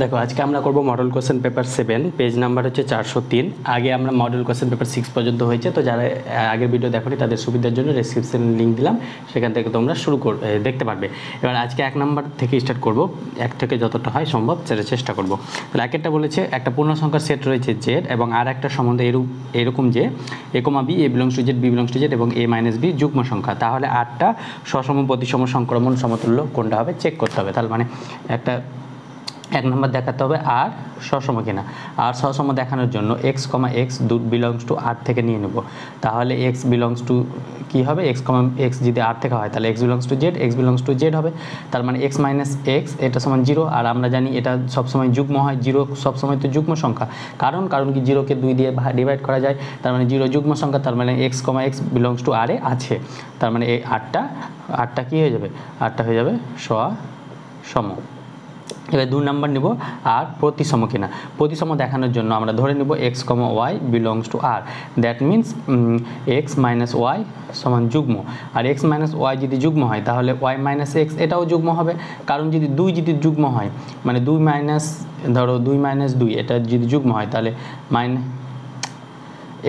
দেখো আজকে আমরা করব model question paper 7 page number হচ্ছে 403। আগে আমরা মডেল কোশ্চেন পেপার 6 পর্যন্ত হয়েছে, তো যারা আগের ভিডিও দেখোনি তাদের সুবিধার জন্য ডেসক্রিপশনে লিংক দিলাম, সেখান থেকে তোমরা শুরু দেখতে পারবে। এবার আজকে 1 নাম্বার থেকে স্টার্ট করব, 1 থেকে যতটা হয় সম্ভব সেটা চেষ্টা করব। তাহলে একেরটা বলেছে একটা পূর্ণ সংখ্যার সেট রয়েছে জেড এবং আর একটা সম্বন্ধ এরকম যে A comma B, A belongs to Z, B belongs to Z এবং এ মাইনাস বি যুগ্ম সংখ্যা, তাহলে 8টা সসম প্রতিসম সংক্রমণ সমতুল্য কোনটা হবে চেক করতে হবে। তাহলে মানে একটা 1 নম্বর দেখাতে হবে আর সসম কিনা। আর সসম দেখানোর জন্য X comma x belongs to R থেকে নিয়ে নেব। তাহলে এক্স বিলংস টু কী হবে, এক্স কমা এক্স যদি আর থেকে হয় তাহলে x belongs to Z, x belongs to Z হবে। তার মানে এক্স মাইনাস এক্স এটা সমান 0, আর আমরা জানি এটা সবসময় যুগ্ম হয়, 0 সবসময় তো যুগ্ম সংখ্যা, কারণ কি 0কে 2 দিয়ে ডিভাইড করা যায়, তার মানে 0 যুগ্ম সংখ্যা, তার মানে X comma x belongs to R এ আছে। তার মানে এই আটটা কী হয়ে যাবে, 8টা হয়ে যাবে সম। এবার 2 নম্বর নেব আর প্রতিসম কিনা। প্রতিসম দেখানোর জন্য আমরা ধরে নেব x comma Y belongs to R, that means x minus y সমান যুগ্ম। আর এক্স মাইনাস ওয়াই যদি যুগ্ম হয় তাহলে ওয়াই মাইনাস এক্স এটাও যুগ্ম হবে, কারণ যদি 2 যদি যুগ্ম হয় মানে 2 মাইনাস 2 এটা যদি যুগ্ম হয় তাহলে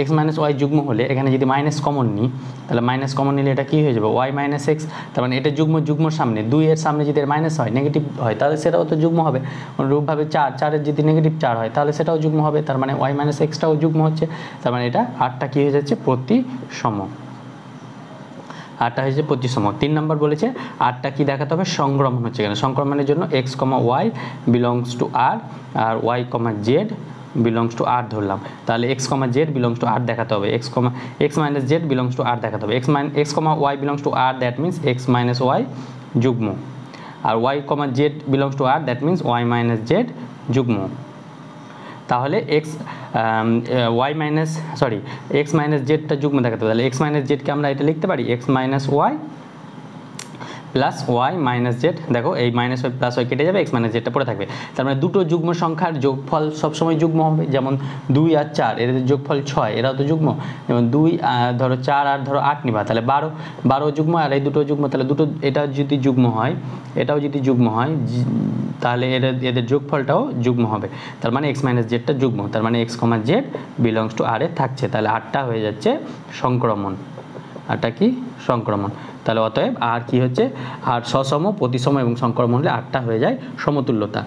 এক্স মাইনাস ওয়াই যুগ্ম হলে এখানে যদি মাইনাস কমন নিই তাহলে মাইনাস কমন নিলে এটা কী হয়ে যাবে, ওয়াই মাইনাস এক্স। তার মানে এটা যুগ্মর সামনে 2 এর সামনে যদি মাইনাস হয় নেগেটিভ হয় তাহলে সেটাও তো যুগ্ম হবে। অনুরূপভাবে 4 যদি নেগেটিভ 4 হয় তাহলে সেটাও যুগ্ম হবে, তার মানে ওয়াই মাইনাস এক্সটাও যুগ্ম হচ্ছে। তার মানে এটা 8টা কী হয়ে যাচ্ছে, প্রতিসম। 8টা হয়েছে প্রতিসম। 3 নম্বর বলেছে 8টা কী দেখাতে হবে, সংক্রমণ হচ্ছে কেন। সংক্রমণের জন্য X comma Y belongs to R, আর Y comma Z belongs to R ধরলাম। তাহলে X comma Z belongs to R দেখাতে হবে, X minus Z belongs to R দেখাতে হবে। X comma Y belongs to R, that means x minus Y যুগ্ম। আর Y comma Z belongs to R, that means Y minus Z যুগ্ম। তাহলে x minus জেডটা যুগ্ম দেখাতে হবে। তাহলে এক্স মাইনাস জেডকে আমরা এটা লিখতে পারি x minus y plus y minus z. দেখো এই মাইনাস ওয়াই প্লাস ওয়াই কেটে যাবে, এক্স মাইনাস জেডটা পড়ে থাকবে। তার মানে দুটো যুগ্ম সংখ্যার যোগফল সবসময় যুগ্ম হবে, যেমন 2 আর 4 এদের যোগফল 6, এরাও তো যুগ্ম। যেমন 2 ধরো 4 আর ধরো 8 নিবা, তাহলে 12 যুগ্ম, আর এই দুটো যুগ্ম, তাহলে দুটো এটা যদি যুগ্ম হয় এটাও যদি যুগ্ম হয় তাহলে এদের যোগফলটাও যুগ্ম হবে। তার মানে এক্স মাইনাস জেডটা যুগ্ম, তার মানে X comma Z belongs to R এ থাকছে। তাহলে 8টা হয়ে যাচ্ছে সংক্রমণ। 8টা কি সংক্রমণ। তাহলে অতএব আর কি হচ্ছে, আর সসম প্রতিসম এবং সংক্রমণ হলে 8টা হয়ে যায় সমতুল্যতা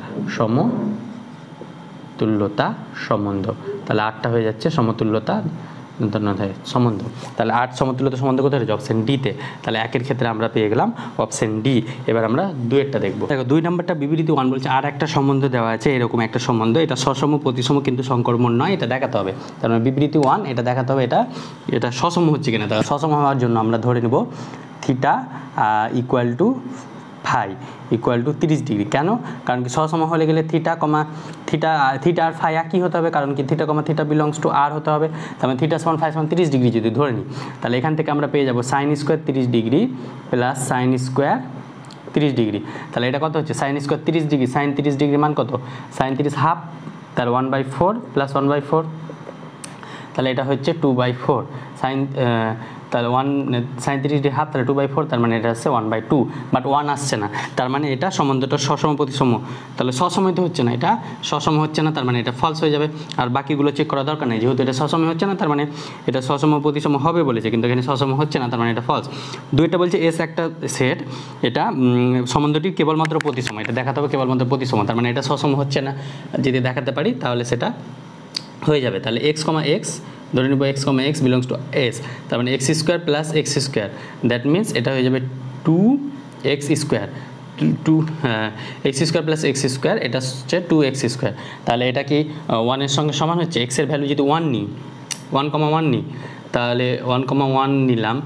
সম্বন্ধ। তাহলে 8টা হয়ে যাচ্ছে সমতুল্যতা সম্বন্ধ। তাহলে 8 সমতুল্যতা সম্বন্ধ কোথায় রয়েছে, অপশন ডিতে। তাহলে 1-এর ক্ষেত্রে আমরা পেয়ে গেলাম অপশন ডি। এবার আমরা 2-এরটা দেখবো। দেখো 2 নম্বরটা বিবৃতি 1 বলছে আর একটা সম্বন্ধ দেওয়া আছে, এরকম একটা সম্বন্ধ, এটা সসম প্রতিসম কিন্তু সংক্রমণ নয়, এটা দেখাতে হবে। তার মানে বিবৃতি 1 এটা দেখাতে হবে এটা সসম হচ্ছে কিনা। তাহলে সসম হওয়ার জন্য আমরা ধরে নেব theta equal to phi equal to 30 degree. কেন, কারণ কি সসম হলে গেলে থিটা আর ফাই একই হতে হবে, কারণ কি theta comma theta belongs to R হতে হবে। তার মানে থিটা সমান ফাই সমান 30 ডিগ্রি যদি ধরে নিই, তাহলে এখান থেকে আমরা পেয়ে যাবো sine square 30 degree plus sine square 30 degree. তাহলে এটা কত হচ্ছে, sine square 30 degree, sine 30 degree মান কত, সাইন 30 হাফ, তাহলে 1/4 প্লাস 1/4, তাহলে এটা হচ্ছে 2/4 সাইন, তাহলে সাইন 30 ডিগ্রি হাফ, তাহলে 2/4, তার মানে এটা হচ্ছে 1/2, বাট 1 আসছে না। তার মানে এটা সম্বন্ধটা সসম প্রতিসম, তাহলে সসময় তো হচ্ছে না, এটা সসম হচ্ছে না, তার মানে এটা ফলস হয়ে যাবে। আর বাকিগুলো চেক করা দরকার নেই, যেহেতু এটা সসম হচ্ছে না তার মানে এটা সসম প্রতিসম হবে বলেছে, কিন্তু এখানে সসম হচ্ছে না, তার মানে এটা ফলস। 2টা বলছে এস একটা সেট, এটা সম্বন্ধটি কেবলমাত্র প্রতিসম, এটা দেখাতে হবে কেবলমাত্র প্রতিসম, তার মানে এটা সসম হচ্ছে না। যদি দেখাতে পারি তাহলে সেটা হয়ে যাবে। তাহলে এক্স কমা এক্স ধরে নেব, x comma x belongs to S, তার মানে x square plus x square, that means এটা হয়ে যাবে 2x square, x square plus x square, এটা হচ্ছে 2x স্কোয়ার। তাহলে এটা কি 1-এর সঙ্গে সমান হচ্ছে, এক্সের ভ্যালু যদি 1 নিই 1,1 নিই, তাহলে 1,1 নিলাম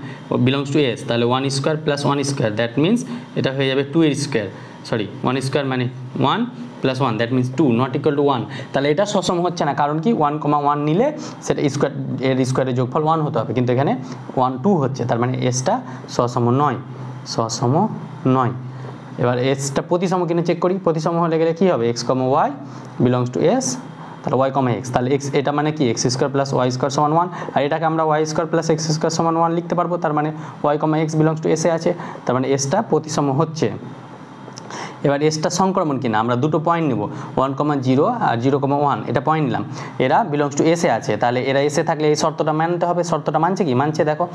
বিলংস টু এস, তাহলে 1 square plus 1 square, that means এটা হয়ে যাবে 2 স্কোয়ার, 1 স্কোয়ার মানে 1 plus 1, that means 2 not equal two 1। তাহলে এটা সসম হচ্ছে না, কারণ কি 1,1 নিলে সেটা স্কোয়ারের যোগফল 1 হতে হবে, কিন্তু এখানে 2 হচ্ছে, তার মানে এসটা সসম নয়। এবার এসটা প্রতিসম কিনে চেক করি, প্রতিসম হলে গেলে কী হবে, x comma Y belongs to S, তাহলে ওয়াই কমা এক্স, তাহলে এক্স এটা মানে কি x square plus y square সমান 1, আর এটাকে আমরা y square plus x square সমান 1 লিখতে পারবো, তার মানে y comma x belongs to এসে আছে, তার মানে এসটা প্রতিসম হচ্ছে। এবার এসটা সংক্রমণ কিনা আমরা দুটো পয়েন্ট নেব 1,0 আর 0,1 এটা পয়েন্ট নিলাম, এরা বিলংস টু এসে আছে, তাহলে এরা এসে থাকলে এই শর্তটা মানতে হবে। শর্তটা মানছে কি? মানছে। দেখো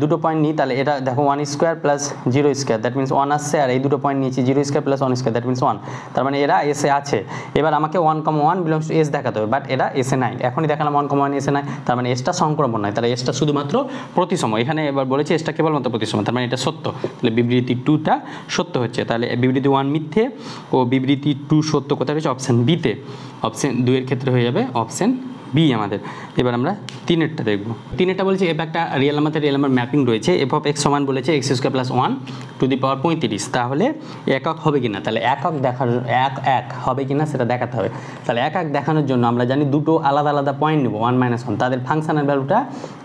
দুটো পয়েন্ট নিই, তাহলে এটা দেখো 1 square plus 0 square that means 1 আসছে, আর এই দুটো পয়েন্ট নিয়েছি 0 square plus 1 square that means 1, তার মানে এরা এসে আছে। এবার আমাকে 1,1 বিলংস টু এস দেখাতে হবে, বাট এরা এসে নাই, এখনই দেখালাম 1,1 এসে নাই, তার মানে এসটা সংক্রমণ নয়, তাহলে এসটা শুধুমাত্র প্রতিসম। এখানে এবার বলেছে এসটা কেবলমাত্র প্রতিসম, তার মানে এটা সত্য, তাহলে বিবৃতি 2টা সত্য হচ্ছে। তাহলে বিবৃতি 1 মিথ্যে ও বিবৃতি 2 সত্য কোথায় হচ্ছে? অপশান বিতে। অপশান 2 এর ক্ষেত্রে হয়ে যাবে অপশান বি আমাদের। এবার আমরা 3-এরটা দেখব। 3-এরটা বলছে এফ একটা রিয়েল নাম্বার ম্যাপিং রয়েছে, এফ অফ এক্স সমান বলেছে x² + 1 টু দি পাওয়ার 35, তাহলে একক হবে কিনা, তাহলে একক দেখার এক হবে কিনা সেটা দেখাতে হবে। তাহলে একক দেখানোর জন্য আমরা জানি দুটো আলাদা আলাদা পয়েন্ট নেব 1 - 1, তাদের ফাংশনাল ভ্যালুটা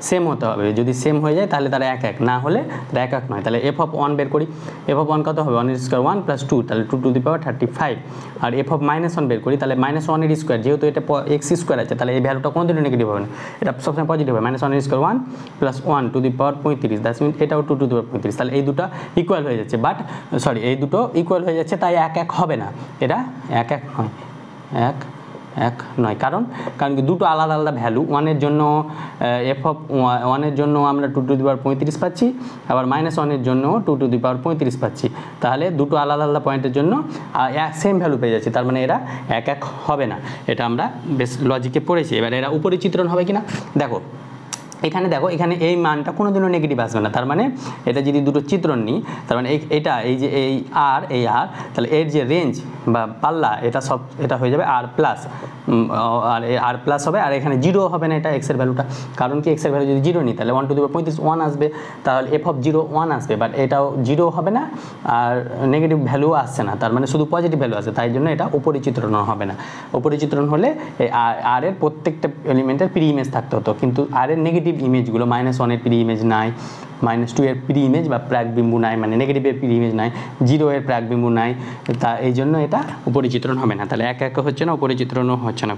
সেম হতে হবে, যদি সেম হয়ে যায় তাহলে তারা এক, না হলে তারা একক নয়। তাহলে এফ অফ 1 বের করি, এফ অফ 1 কত হবে? 1 এর স্কোয়ার 1 + 2, তাহলে 2 টু দি পাওয়ার 35। আর এফ অফ -1 বের করি, তাহলে -1 এর স্কোয়ার, যেহেতু এটা x² আছে তাহলে এই ভ্যালুটা কোনোদিনও নেগেটিভ হবে না, এটা সবসময় পজিটিভ হবে। -1 এর square 1 + 1 to the power 35, that's mean এটাও 2 টু দি পাওয়ার 35, তাহলে এই দুটো ইকুয়াল হয়ে যাচ্ছে, বাট সরি এই দুটো ইকুয়াল হয়ে যাচ্ছে, তাই এক হবে না, এটা এক নয়, কারণ কি দুটো আলাদা আলাদা ভ্যালু। 1 এর জন্য এফ অফ 1 এর জন্য আমরা 2 টু দি পাওয়ার 35 পাচ্ছি, আবার -1 এর জন্য 2 টু দি পাওয়ার 35 পাচ্ছি, তাহলে দুটো আলাদা আলাদা পয়েন্টের জন্য সেম ভ্যালু পেয়ে যাচ্ছে, তার মানে এরা এক হবে না, এটা আমরা বেশ লজিকে পড়েছি। এবার এরা উপরে চিত্রণ হবে কিনা দেখো, এখানে দেখো, এখানে এই মানটা কোনোদিনও নেগেটিভ আসবে না, তার মানে এটা যদি দুটো চিত্রণ নিই, তার মানে এটা এই যে এই আর, তাহলে এর যে রেঞ্জ বা পাল্লা এটা হয়ে যাবে আর প্লাস, আর প্লাস হবে, আর এখানে 0 হবে না, এটা এক্সের ভ্যালুটা, কারণ কি এক্সের ভ্যালু যদি 0 নিই তাহলে 1 টু দি পাওয়ার 35 1 আসবে, তাহলে এফ অফ 0 1 আসবে, বাট এটাও 0 হবে না আর নেগেটিভ ভ্যালু আসছে না, তার মানে শুধু পজিটিভ ভ্যালু আসে, তাই জন্য এটা উপরে চিত্রণ হবে না। উপরে চিত্রণ হলে আর এর প্রত্যেকটা এলিমেন্টের প্রি ইমেজ থাকতে হতো, কিন্তু আর এর নেগেটিভ ইমেজগুলো -1 এর প্রি ইমেজ নাই, -2 এর প্রি ইমেজ বা প্রাক বিন্দু নাই, মানে নেগেটিভের প্রি ইমেজ নাই, 0 এর প্রাক বিন্দু নাই, তা এই জন্য এটা উপরিচিত্রণ হবে না, তাহলে এক হচ্ছে না, উপরিচিত্রণও হচ্ছে না,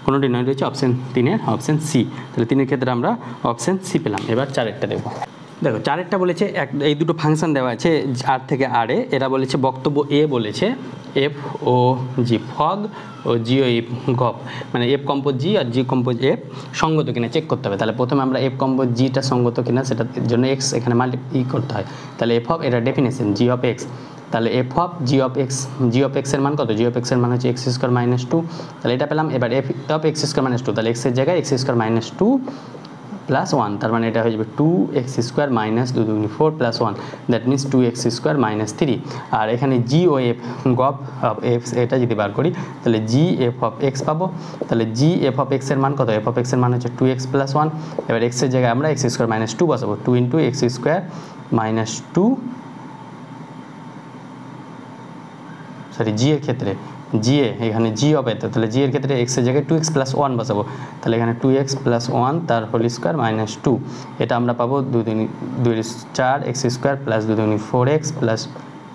কোনোটি নয়, রয়েছে অপশান 3-এর অপশান সি। তাহলে 3-এর ক্ষেত্রে আমরা অপশান সি পেলাম। এবার 4-এরটা দেখব। দেখো 4-এরটা বলেছে এই দুটো ফাংশন দেওয়া আছে আর থেকে আরে, এরা বলেছে বক্তব্য এ বলেছে এফ ও জি ফগ ও জি ও এফ গপ, মানে এফ কম্পোজ জি আর জি কম্পোজ এফ সঙ্গত কিনা চেক করতে হবে। তাহলে প্রথমে আমরা এফ কম্পোজ জিটা সঙ্গত কিনা সেটার জন্য এক্স এখানে মাল্টিপ্লাই করতে হয়, তাহলে এফ অফ এটা ডেফিনেশন জি অফ এক্স, তাহলে এফ অফ জি অফ এক্সের মান কত? জি অফ এক্সের মান হচ্ছে x² - 2, তাহলে এটা পেলাম। এবার এফ অফ x² - 2, তাহলে এক্সের জায়গায় x² - 2 প্লাস 1, তার মানে এটা হয়ে যাবে 2x² - 2 × 4 + 1, দ্যাট মিনস 2x² - 3। আর এখানে জি ও এফ গপ অফ এক্স এটা যদি বার করি তাহলে জি এফ অফ এক্স পাবো, তাহলে জি এফ অফ এক্সের মান কত? এফ অফ এক্সের মান হচ্ছে 2x + 1, এবার এক্সের জায়গায় আমরা x² - 2 বসাবো, 2 × x² - 2, সরি জি এর ক্ষেত্রে জি এখানে জি হবে, তাহলে জি এর ক্ষেত্রে এক্সের জায়গায় 2x + 1 বসাবো, তাহলে এখানে 2x + 1 তার হোল স্কোয়ার - 2, এটা আমরা পাবো 2 × 4 x² + 2 × 4x +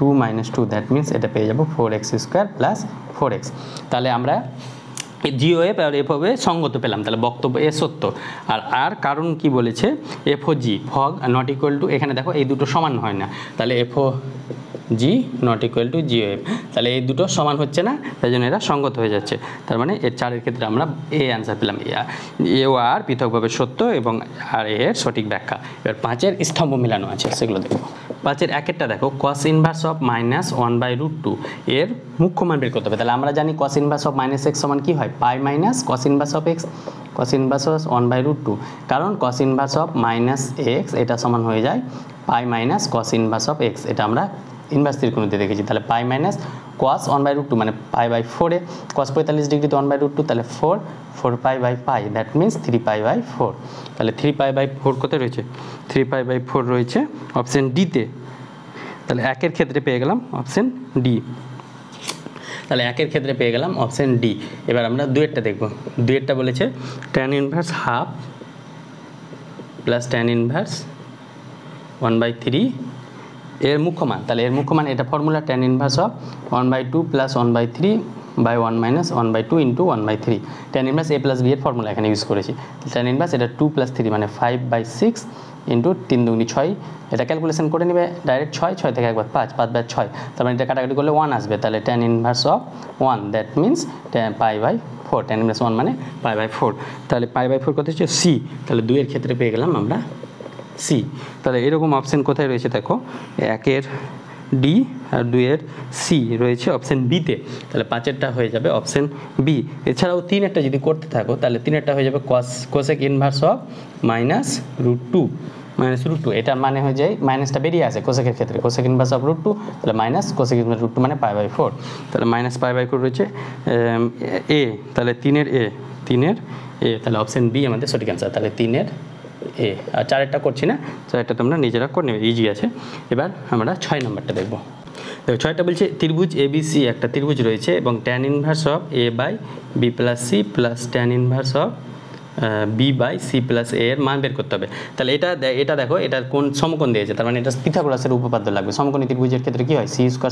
2 - 2, দ্যাট মিনস এটা পেয়ে যাবো 4x² + 4x। তাহলে আমরা জি ও এফ আর এফ হবে সঙ্গত পেলাম, তাহলে বক্তব্য এ সত্য। আর কারণ কি বলেছে? F O G fog not equal to, এখানে দেখো এই দুটো সমান হয় না, তাহলে F O G not equal to G O F, তাহলে এই দুটো সমান হচ্ছে না, তাই জন্য এরা সঙ্গত হয়ে যাচ্ছে, তার মানে এর 4-এর ক্ষেত্রে আমরা এ অ্যান্সার পেলাম। এ ও আর পৃথকভাবে সত্য এবং আর এর সঠিক ব্যাখ্যা। এবার 5-এর স্তম্ভ মিলানো আছে, সেগুলো দেখব। 5-এর 1-এরটা দেখো, cos ইনভার্স অফ -1/√2 এর মুখ্য মান বের করতে হবে। তাহলে আমরা জানি cos ইনভার্স অফ -x সমান কি হয়? Pi minus cos inverse of x, cos inverse of 1/√2, কারণ cos ইনভার্স অফ -x এটা সমান হয়ে যায় pi minus cos inverse of x, এটা আমরা ইনভার্স ত্রিকোণমিতিতে দেখেছি। তাহলে পাই মাইনাস cos 1/√2 মানে π/4 এ cos 45 ডিগ্রি তো 1/√2, তাহলে 4π/π, দ্যাট মিনস 3π/4, তাহলে 3π/4 কোথায় রয়েছে? 3π/4 রয়েছে অপশন ডিতে, তাহলে 1-এর ক্ষেত্রে পেয়ে গেলাম অপশন ডি, তাহলে 1-এর ক্ষেত্রে পেয়ে গেলাম অপশন ডি। এবার আমরা 2-এরটা দেখব। 2-এরটা বলেছে tan inverse half plus tan inverse 1/3 এর মুখ্য মান, তাহলে এর মুখ্য মান এটা formula tan inverse of 1/2 + 1/3/1 - 1/2 × 1/3, tan inverse a + b এর ফর্মুলা এখানে ইউজ করেছি। tan ইনভার্স এটা 2 + 3 মানে 5/6 ইন্টু 3 দুগুনি 6, এটা ক্যালকুলেশন করে নেবে ডাইরেক্ট 6, 6 থেকে একবার 5, 5 বাই 6, তার মানে এটা কাটাকাটি করলে 1 আসবে, তাহলে tan inverse of 1 that means π/4, tan inverse 1 মানে π/4, তাহলে π/4 কত হচ্ছে সি, তাহলে 2 এর ক্ষেত্রে পেয়ে গেলাম আমরা সি। তাহলে এরকম অপশন কোথায় রয়েছে দেখো, 1-এর ডি আর 2-এর সি রয়েছে অপশন বিতে, তাহলে 5-এরটা হয়ে যাবে অপশন বি। এছাড়াও 3-এরটা যদি করতে থাকো তাহলে 3-এরটা হয়ে যাবে কোসেক ইনভার্স অফ -√2, -√2, এটার মানে হয়ে যায় মাইনাসটা বেরিয়ে আসে কোসেকের ক্ষেত্রে, কোসেক ইনভার্স অফ √2, তাহলে মাইনাস কোসেক ইনভার্স √2 মানে π/4, তাহলে -π/4 রয়েছে এ, তাহলে 3-এর এ, তাহলে অপশন বি আমাদের সঠিক অ্যান্সার। তাহলে 3-এর এ, আর 4-এরটা করছি না, 4-এরটা তোমরা নিজেরা করে নেবে, ইজি আছে। এবার আমরা 6 নম্বরটা দেখবো। দেখো 6টা বলছে ত্রিভুজ ABC একটা ত্রিভুজ রয়েছে এবং tan inverse of a/b + c plus tan inverse of b/c + a এর মান বের করতে হবে। তাহলে এটা দেখো, এটা কোন সমকোণ দিয়েছে, তার মানে এটা পিথাগোরাসের উপপাদ্য লাগবে। সমকোণী ত্রিভুজের ক্ষেত্রে কি হয়, c² =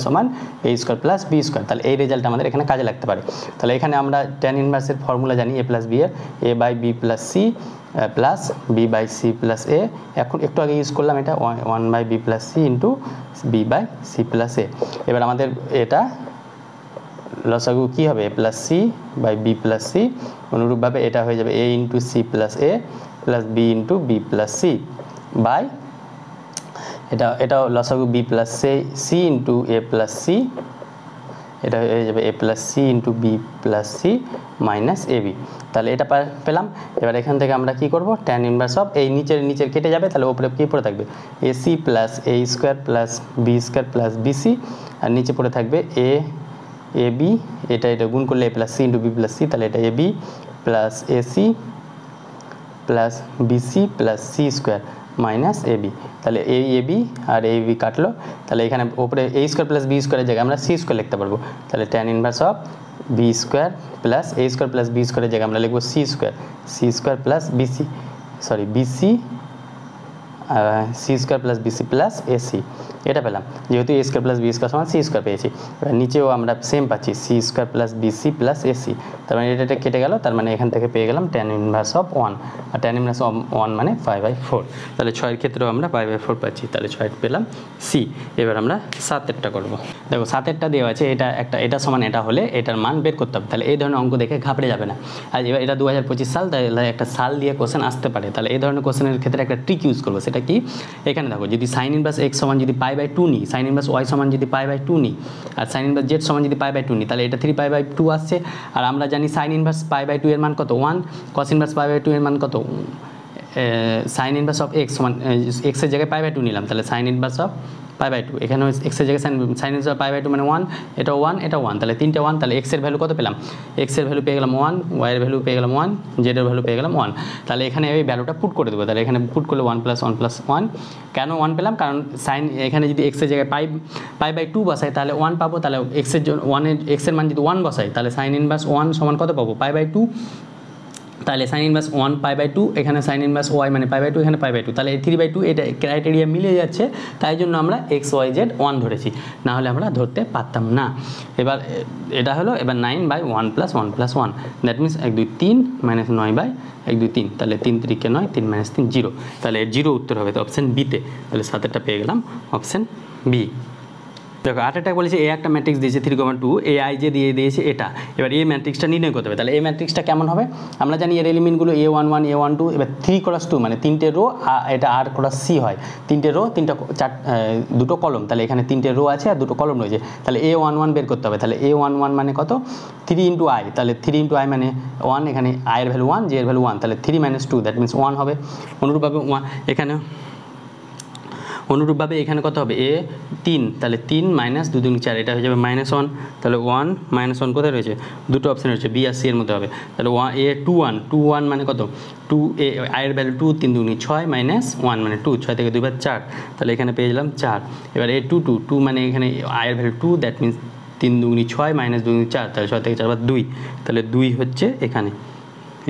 a² + b², তাহলে এই রেজাল্ট আমাদের এখানে কাজে লাগতে পারে। তাহলে এখানে আমরা tan ইনভার্সের ফর্মুলা জানি a + b এর, a/b + c plus b/c + a, এখন একটু আগে ইউজ করলাম এটা 1/b + c into b/c + a। এবার আমাদের এটা লসাগু কি হবে, a + c/b + c, অনুরূপভাবে এটা হয়ে যাবে a × c + a plus b × b + c by এটা লসাগু b + c × a + c, এটা হয়ে যাবে a + c × b + c minus ab। তাহলে এটা পেলাম। এবার এখান থেকে আমরা কি করব, tan ইনভার্স অফ এই নিচের কেটে যাবে, তাহলে উপরে কি পড়ে থাকবে ac + a² + b² + bc, আর নিচে পড়ে থাকবে ab, এটা গুণ করলে a + c × b + c, তাহলে এটা ab + ac + bc + c² minus ab। তাহলে এই ab আর এই ab কাটলো, তাহলে এখানে উপরে a² + b² এর জায়গায় আমরা c² লিখতে পারবো, তাহলে tan inverse of b² + a² + b² এর জায়গায় আমরা লিখবো c² + bc, sorry bc c² + bc + ac, এটা পেলাম। যেহেতু a² + b² = c² পেয়েছি, এবার নিচেও আমরা সেম পাচ্ছি c² + bc + ac, তার মানে এটা কেটে গেল, তার মানে এখান থেকে পেয়ে গেলাম tan ইনভার্স অফ 1, আর tan ইনভার্স অফ 1 মানে π/4, তাহলে 6-এর ক্ষেত্রেও আমরা π/4 পাচ্ছি, তাহলে 6 পেলাম সি। এবার আমরা 7-এরটা করব। দেখো 7-এরটা দেওয়া আছে, এটা সমান এটা হলে এটার মান বের করতে হবে, তাহলে এই ধরনের অঙ্ক দেখে ঘাবড়ে যাবে না। আর এবার এটা 2025 সাল, তাহলে একটা সাল দিয়ে কোশ্চেন আসতে পারে, তাহলে এই ধরনের কোশ্চেনের ক্ষেত্রে একটা ট্রিক ইউজ করবো। সেটা কি, এখানে দেখো যদি sin ইনভার্স x সমান যদি π/2 নিই, sin ইনভার্স y সমান যদি π/2 নিই, আর sin ইনভার্স z সমান যদি π/2 নিই, তাহলে এটা 3π/2 আসছে। আর আমরা জানি sin ইনভার্স π/2 এর মান কত 1, cos ইনভার্স π/2 এর মান কত, sin ইনভার্স অফ x সমান x এর জায়গায় π/2 নিলাম, তাহলে sin ইনভার্স অফ π/2, এখানে x এর জায়গায় sin ইনভার্স অফ π/2 মানে 1, এটা 1, এটা 1, তাহলে 3টে 1, তাহলে x এর ভ্যালু কত পেলাম, x এর ভ্যালু পেয়ে গেলাম 1, y এর ভ্যালু পেয়ে গেলাম 1, z এর ভ্যালু পেয়ে গেলাম 1। তাহলে এখানে এই ভ্যালুটা পুট করে দেবো, তাহলে এখানে পুট করলে 1 + 1 + 1, কেন 1 পেলাম, কারণ sin এখানে যদি x এর জায়গায় π/2 বসাই তাহলে 1 পাবো, তাহলে x এর মান যদি 1 বসাই তাহলে sin ইনভার্স 1 সমান কত পাবো, π/2, তাহলে sin ইনভার্স 1 π/2, এখানে sin ইনভার্স y মানে π/2, এখানে π/2, তাহলে এই 3/2 এটা ক্রাইটেরিয়া মিলে যাচ্ছে, তাই জন্য আমরা x y z 1 ধরেছি, না হলে আমরা ধরতে পারতাম না। এবার এটা হলো এবার 9/1 + 1 + 1, দ্যাট মিনস 1 2 3 - 9/1 2 3, তাহলে 3 3 কে 9, 3 - 3 0, তাহলে 0 উত্তর হবে তো অপশন বিতে, তাহলে 7-এরটা পেয়ে গেলাম অপশন বি। দেখো 8-এরটা বলেছে এ একটা ম্যাট্রিক্স দিয়েছে 3,2, এ আই যে দিয়ে দিয়েছে এটা, এবার এই ম্যাট্রিক্সটা নির্ণয় করতে হবে। তাহলে এই ম্যাট্রিক্সটা কেমন হবে, আমরা জানি এর এলিমেন্টগুলো a11 a12, এবার 3 × 2 মানে 3টে রো, এটা r × c হয়, 3টে রো 2টো কলম, তাহলে এখানে 3টে রো আছে আর 2টো কলম রয়েছে, তাহলে a11 বের করতে হবে। তাহলে a11 মানে কত, 3 × i, তাহলে 3 × i মানে 1, এখানে i এর ভ্যালু 1, j এর ভ্যালু 1, তাহলে 3 - 2 দ্যাট মিনস 1 হবে। অনুরূপভাবে এখানে কত হবে, এ 3, তাহলে 3 - 2 × 4, এটা হয়ে যাবে -1, তাহলে 1 -1 কোথায় রয়েছে, দুটো অপশন রয়েছে বি আর সি এর মধ্যে হবে, তাহলে এ 21 মানে কত 2, i এর ভ্যালু 2, 3 × 6 - 1 মানে 2, 6 থেকে 2 বার 4, তাহলে এখানে পেয়ে গেলাম 4। এবার এ 2 মানে এখানে i এর ভ্যালু 2, দ্যাট মিনস 3 × 6 - 2 × 4, তাহলে 6 থেকে 4 বার 2, তাহলে 2 হচ্ছে এখানে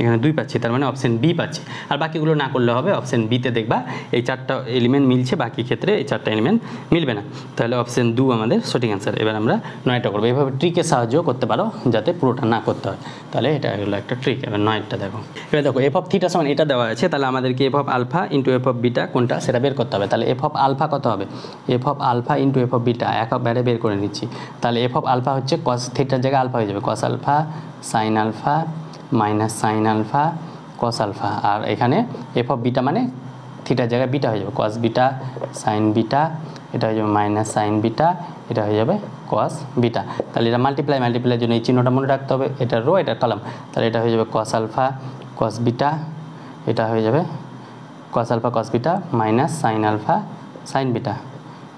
এখানে 2 পাচ্ছি, তার মানে অপশন বি পাচ্ছি। আর বাকিগুলো না করলে হবে, অপশন বিতে দেখবা এই 4টা এলিমেন্ট মিলছে, বাকি ক্ষেত্রে এই 4টা এলিমেন্ট মিলবে না। তাহলে অপশন 2 আমাদের সঠিক অ্যান্সার। এবার আমরা 9টা করবো। এইভাবে ট্রিকের সাহায্য করতে পারো যাতে পুরোটা না করতে হয়। তাহলে এটা হলো একটা ট্রিক। এবার 9টা দেখো। এবার দেখো এফ অফ থিটা সমান এটা দেওয়া আছে, তাহলে আমাদেরকে F of alpha into F of beta কোনটা সেটা বের করতে হবে। তাহলে এফ অফ আলফা কত হবে? F of alpha into F of beta একবারে বের করে নিচ্ছি। তাহলে এফ অফ আলফা হচ্ছে কস থিটার জায়গায় আলফা হয়ে যাবে, cos alpha sine alpha minus sine alpha cos alpha. আর এখানে এফ অফ বিটা মানে থিটার জায়গায় বিটা হয়ে যাবে, কস বিটা সাইন বিটা, এটা হয়ে যাবে মাইনাস সাইন বিটা, এটা হয়ে যাবে কস বিটা। তাহলে এটা মাল্টিপ্লাইয়ের জন্য এই চিহ্নটা মনে রাখতে হবে, এটা রো এটা কলাম। তাহলে এটা হয়ে যাবে কস আলফা কস বিটা, এটা হয়ে যাবে cos alpha cos beta minus sine alpha sine beta.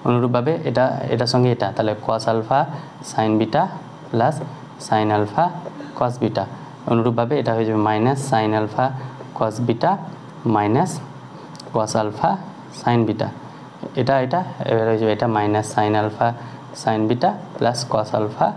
অনুরূপভাবে এটার সঙ্গে এটা, তাহলে cos alpha sine beta plus sine alpha cos beta. অনুরূপভাবে এটা হয়ে যাবে minus sine alpha cos beta minus cos alpha sine beta. এটা এবার হয়ে যাবে এটা minus sine alpha sine beta plus cos alpha